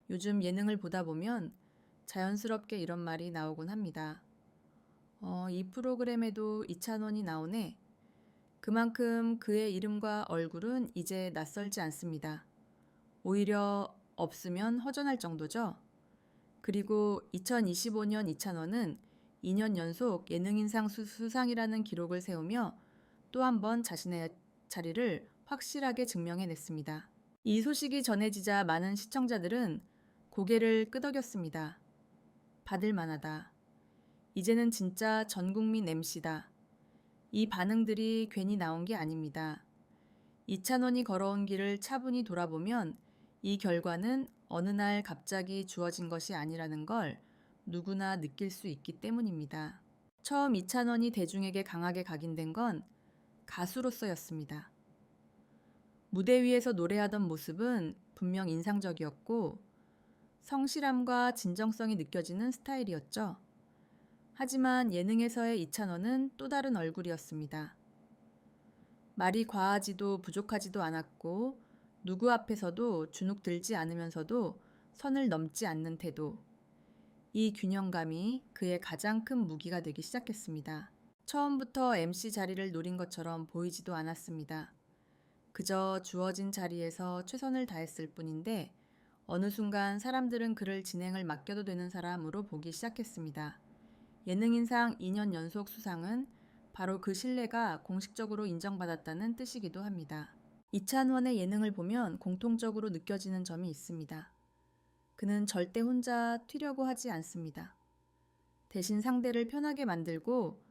요즘 예능을 보다 보면 자연스럽게 이런 말이 나오곤 합니다. 이 프로그램에도 이찬원이 나오네. 그만큼 그의 이름과 얼굴은 이제 낯설지 않습니다. 오히려 없으면 허전할 정도죠. 그리고 2025년 이찬원은 2년 연속 예능인상 수상이라는 기록을 세우며 또 한 번 자신의 자리를 확실하게 증명해냈습니다. 이 소식이 전해지자 많은 시청자들은 고개를 끄덕였습니다. 받을 만하다. 이제는 진짜 전국민 MC다. 이 반응들이 괜히 나온 게 아닙니다. 이찬원이 걸어온 길을 차분히 돌아보면 이 결과는 어느 날 갑자기 주어진 것이 아니라는 걸 누구나 느낄 수 있기 때문입니다. 처음 이찬원이 대중에게 강하게 각인된 건 가수로서였습니다. 무대 위에서 노래하던 모습은 분명 인상적이었고 성실함과 진정성이 느껴지는 스타일이었죠. 하지만 예능에서의 이찬원은 또 다른 얼굴이었습니다. 말이 과하지도 부족하지도 않았고 누구 앞에서도 주눅 들지 않으면서도 선을 넘지 않는 태도. 이 균형감이 그의 가장 큰 무기가 되기 시작했습니다. 처음부터 MC 자리를 노린 것처럼 보이지도 않았습니다. 그저 주어진 자리에서 최선을 다했을 뿐인데 어느 순간 사람들은 그를 진행을 맡겨도 되는 사람으로 보기 시작했습니다. 예능인상 2년 연속 수상은 바로 그 신뢰가 공식적으로 인정받았다는 뜻이기도 합니다. 이찬원의 예능을 보면 공통적으로 느껴지는 점이 있습니다. 그는 절대 혼자 튀려고 하지 않습니다. 대신 상대를 편하게 만들고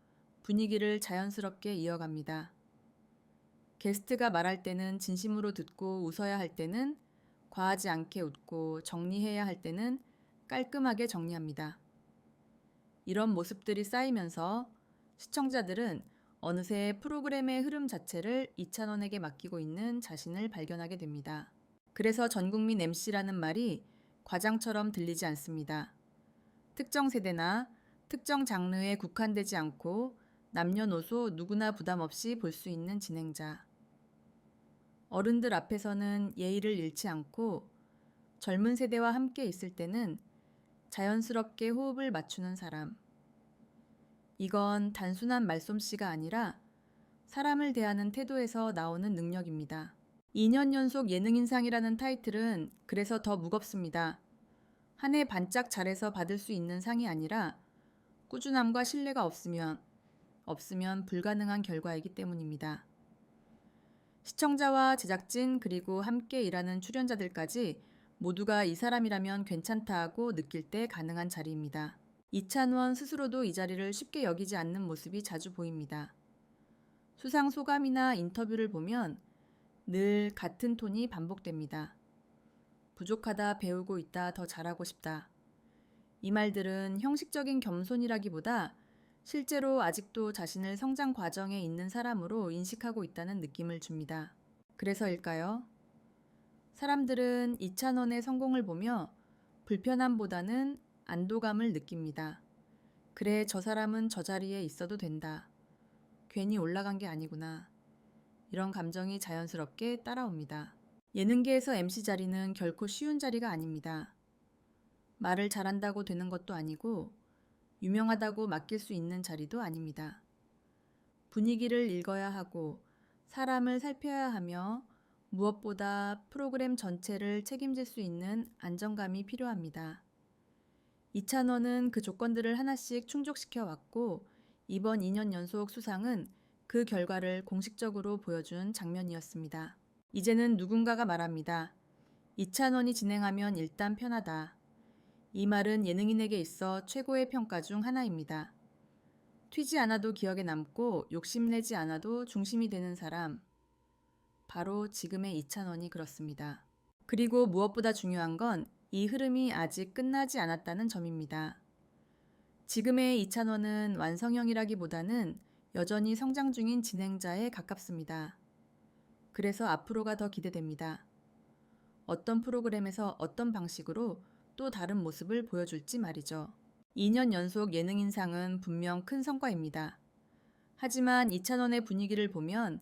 분위기를 자연스럽게 이어갑니다. 게스트가 말할 때는 진심으로 듣고 웃어야 할 때는 과하지 않게 웃고 정리해야 할 때는 깔끔하게 정리합니다. 이런 모습들이 쌓이면서 시청자들은 어느새 프로그램의 흐름 자체를 이찬원에게 맡기고 있는 자신을 발견하게 됩니다. 그래서 전국민 MC라는 말이 과장처럼 들리지 않습니다. 특정 세대나 특정 장르에 국한되지 않고 남녀노소 누구나 부담 없이 볼 수 있는 진행자. 어른들 앞에서는 예의를 잃지 않고 젊은 세대와 함께 있을 때는 자연스럽게 호흡을 맞추는 사람. 이건 단순한 말솜씨가 아니라 사람을 대하는 태도에서 나오는 능력입니다. 2년 연속 예능인상이라는 타이틀은 그래서 더 무겁습니다. 한 해 반짝 잘해서 받을 수 있는 상이 아니라 꾸준함과 신뢰가 없으면 불가능한 결과이기 때문입니다. 시청자와 제작진 그리고 함께 일하는 출연자들까지 모두가 이 사람이라면 괜찮다 하고 느낄 때 가능한 자리입니다. 이찬원 스스로도 이 자리를 쉽게 여기지 않는 모습이 자주 보입니다. 수상 소감이나 인터뷰를 보면 늘 같은 톤이 반복됩니다. 부족하다, 배우고 있다, 더 잘하고 싶다. 이 말들은 형식적인 겸손이라기보다 실제로 아직도 자신을 성장 과정에 있는 사람으로 인식하고 있다는 느낌을 줍니다. 그래서일까요? 사람들은 이찬원의 성공을 보며 불편함보다는 안도감을 느낍니다. 그래, 저 사람은 저 자리에 있어도 된다. 괜히 올라간 게 아니구나. 이런 감정이 자연스럽게 따라옵니다. 예능계에서 MC 자리는 결코 쉬운 자리가 아닙니다. 말을 잘한다고 되는 것도 아니고 유명하다고 맡길 수 있는 자리도 아닙니다. 분위기를 읽어야 하고 사람을 살펴야 하며 무엇보다 프로그램 전체를 책임질 수 있는 안정감이 필요합니다. 이찬원은 그 조건들을 하나씩 충족시켜 왔고 이번 2년 연속 수상은 그 결과를 공식적으로 보여준 장면이었습니다. 이제는 누군가가 말합니다. 이찬원이 진행하면 일단 편하다. 이 말은 예능인에게 있어 최고의 평가 중 하나입니다. 튀지 않아도 기억에 남고 욕심내지 않아도 중심이 되는 사람. 바로 지금의 이찬원이 그렇습니다. 그리고 무엇보다 중요한 건 이 흐름이 아직 끝나지 않았다는 점입니다. 지금의 이찬원은 완성형이라기보다는 여전히 성장 중인 진행자에 가깝습니다. 그래서 앞으로가 더 기대됩니다. 어떤 프로그램에서 어떤 방식으로 또 다른 모습을 보여줄지 말이죠. 2년 연속 예능인상은 분명 큰 성과입니다. 하지만 이찬원의 분위기를 보면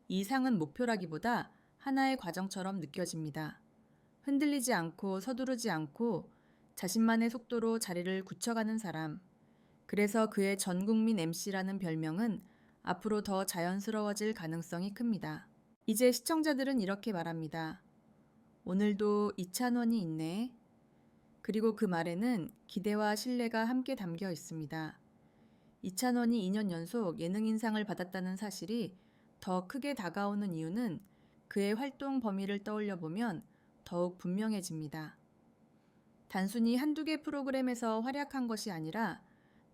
이 상은 목표라기보다 하나의 과정처럼 느껴집니다. 흔들리지 않고 서두르지 않고 자신만의 속도로 자리를 굳혀가는 사람. 그래서 그의 전국민 MC라는 별명은 앞으로 더 자연스러워질 가능성이 큽니다. 이제 시청자들은 이렇게 말합니다. 오늘도 이찬원이 있네. 그리고 그 말에는 기대와 신뢰가 함께 담겨 있습니다. 이찬원이 2년 연속 예능인상을 받았다는 사실이 더 크게 다가오는 이유는 그의 활동 범위를 떠올려 보면 더욱 분명해집니다. 단순히 한두 개 프로그램에서 활약한 것이 아니라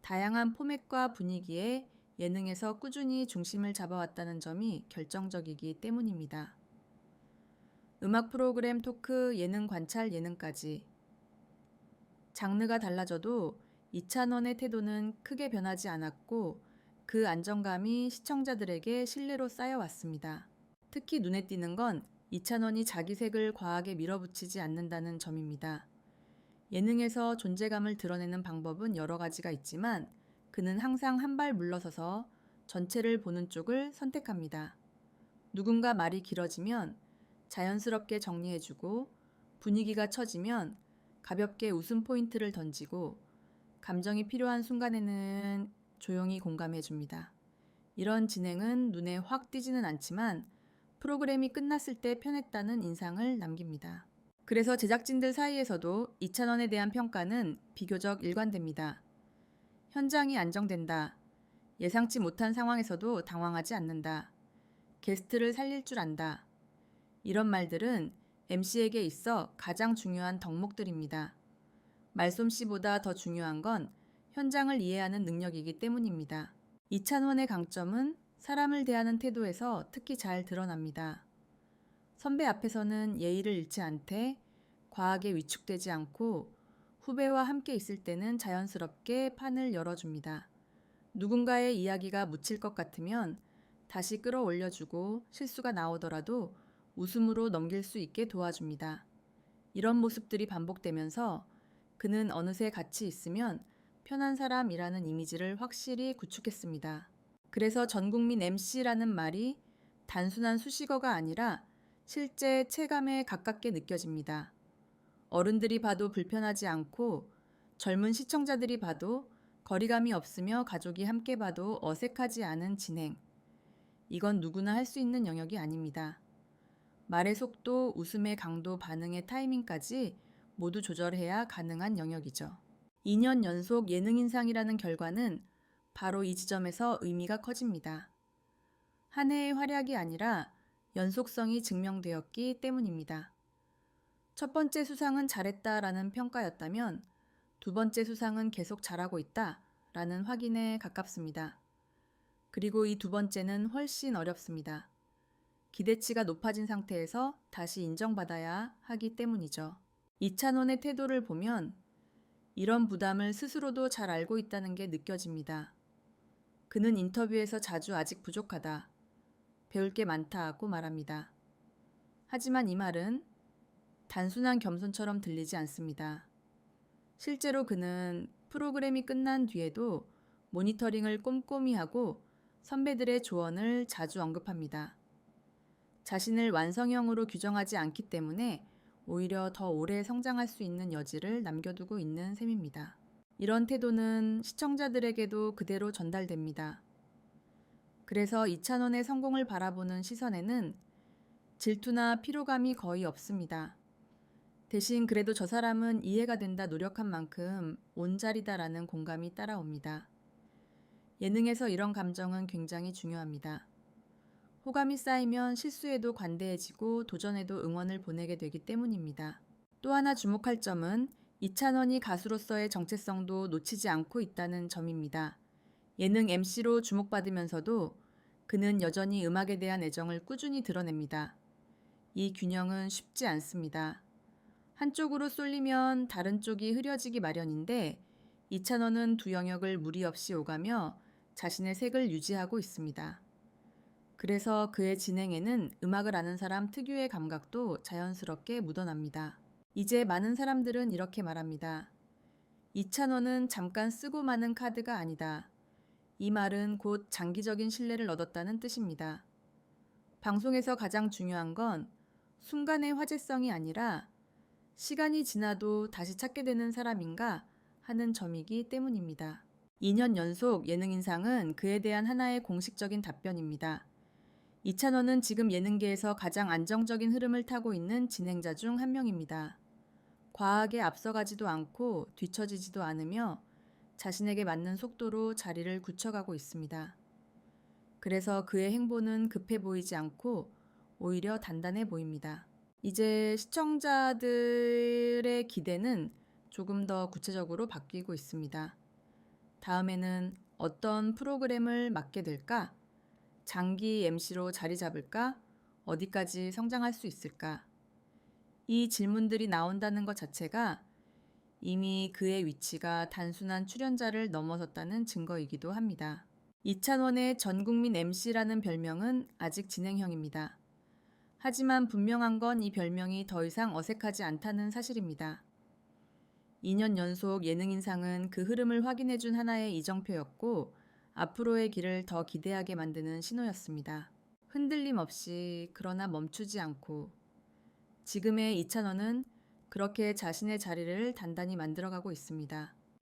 다양한 포맷과 분위기에 예능에서 꾸준히 중심을 잡아왔다는 점이 결정적이기 때문입니다. 음악 프로그램, 토크, 예능 관찰, 예능까지. 장르가 달라져도 이찬원의 태도는 크게 변하지 않았고 그 안정감이 시청자들에게 신뢰로 쌓여왔습니다. 특히 눈에 띄는 건 이찬원이 자기 색을 과하게 밀어붙이지 않는다는 점입니다. 예능에서 존재감을 드러내는 방법은 여러 가지가 있지만 그는 항상 한 발 물러서서 전체를 보는 쪽을 선택합니다. 누군가 말이 길어지면 자연스럽게 정리해주고 분위기가 처지면 가볍게 웃음 포인트를 던지고 감정이 필요한 순간에는 조용히 공감해줍니다. 이런 진행은 눈에 확 띄지는 않지만 프로그램이 끝났을 때 편했다는 인상을 남깁니다. 그래서 제작진들 사이에서도 이찬원에 대한 평가는 비교적 일관됩니다. 현장이 안정된다. 예상치 못한 상황에서도 당황하지 않는다. 게스트를 살릴 줄 안다. 이런 말들은 MC에게 있어 가장 중요한 덕목들입니다. 말솜씨보다 더 중요한 건 현장을 이해하는 능력이기 때문입니다. 이찬원의 강점은 사람을 대하는 태도에서 특히 잘 드러납니다. 선배 앞에서는 예의를 잃지 않되 과하게 위축되지 않고 후배와 함께 있을 때는 자연스럽게 판을 열어줍니다. 누군가의 이야기가 묻힐 것 같으면 다시 끌어올려주고 실수가 나오더라도 웃음으로 넘길 수 있게 도와줍니다. 이런 모습들이 반복되면서 그는 어느새 같이 있으면 편한 사람이라는 이미지를 확실히 구축했습니다. 그래서 전국민 MC라는 말이 단순한 수식어가 아니라 실제 체감에 가깝게 느껴집니다. 어른들이 봐도 불편하지 않고 젊은 시청자들이 봐도 거리감이 없으며 가족이 함께 봐도 어색하지 않은 진행. 이건 누구나 할 수 있는 영역이 아닙니다. 말의 속도, 웃음의 강도, 반응의 타이밍까지 모두 조절해야 가능한 영역이죠. 2년 연속 예능인상이라는 결과는 바로 이 지점에서 의미가 커집니다. 한 해의 활약이 아니라 연속성이 증명되었기 때문입니다. 첫 번째 수상은 잘했다라는 평가였다면 두 번째 수상은 계속 잘하고 있다라는 확인에 가깝습니다. 그리고 이 두 번째는 훨씬 어렵습니다. 기대치가 높아진 상태에서 다시 인정받아야 하기 때문이죠. 이찬원의 태도를 보면 이런 부담을 스스로도 잘 알고 있다는 게 느껴집니다. 그는 인터뷰에서 자주 아직 부족하다, 배울 게 많다고 말합니다. 하지만 이 말은 단순한 겸손처럼 들리지 않습니다. 실제로 그는 프로그램이 끝난 뒤에도 모니터링을 꼼꼼히 하고 선배들의 조언을 자주 언급합니다. 자신을 완성형으로 규정하지 않기 때문에 오히려 더 오래 성장할 수 있는 여지를 남겨두고 있는 셈입니다. 이런 태도는 시청자들에게도 그대로 전달됩니다. 그래서 이찬원의 성공을 바라보는 시선에는 질투나 피로감이 거의 없습니다. 대신 그래도 저 사람은 이해가 된다 노력한 만큼 온자리다라는 공감이 따라옵니다. 예능에서 이런 감정은 굉장히 중요합니다. 호감이 쌓이면 실수에도 관대해지고 도전에도 응원을 보내게 되기 때문입니다. 또 하나 주목할 점은 이찬원이 가수로서의 정체성도 놓치지 않고 있다는 점입니다. 예능 MC로 주목받으면서도 그는 여전히 음악에 대한 애정을 꾸준히 드러냅니다. 이 균형은 쉽지 않습니다. 한쪽으로 쏠리면 다른 쪽이 흐려지기 마련인데 이찬원은 두 영역을 무리 없이 오가며 자신의 색을 유지하고 있습니다. 그래서 그의 진행에는 음악을 아는 사람 특유의 감각도 자연스럽게 묻어납니다. 이제 많은 사람들은 이렇게 말합니다. 이찬원은 잠깐 쓰고 마는 카드가 아니다. 이 말은 곧 장기적인 신뢰를 얻었다는 뜻입니다. 방송에서 가장 중요한 건 순간의 화제성이 아니라 시간이 지나도 다시 찾게 되는 사람인가 하는 점이기 때문입니다. 2년 연속 예능인상은 그에 대한 하나의 공식적인 답변입니다. 이찬원은 지금 예능계에서 가장 안정적인 흐름을 타고 있는 진행자 중 한 명입니다. 과하게 앞서가지도 않고 뒤처지지도 않으며 자신에게 맞는 속도로 자리를 굳혀가고 있습니다. 그래서 그의 행보는 급해 보이지 않고 오히려 단단해 보입니다. 이제 시청자들의 기대는 조금 더 구체적으로 바뀌고 있습니다. 다음에는 어떤 프로그램을 맡게 될까? 장기 MC로 자리 잡을까? 어디까지 성장할 수 있을까? 이 질문들이 나온다는 것 자체가 이미 그의 위치가 단순한 출연자를 넘어섰다는 증거이기도 합니다. 이찬원의 전국민 MC라는 별명은 아직 진행형입니다. 하지만 분명한 건 이 별명이 더 이상 어색하지 않다는 사실입니다. 2년 연속 예능인상은 그 흐름을 확인해준 하나의 이정표였고 앞으로의 길을 더 기대하게 만드는 신호였습니다. 흔들림 없이 그러나 멈추지 않고 지금의 이찬원은 그렇게 자신의 자리를 단단히 만들어가고 있습니다.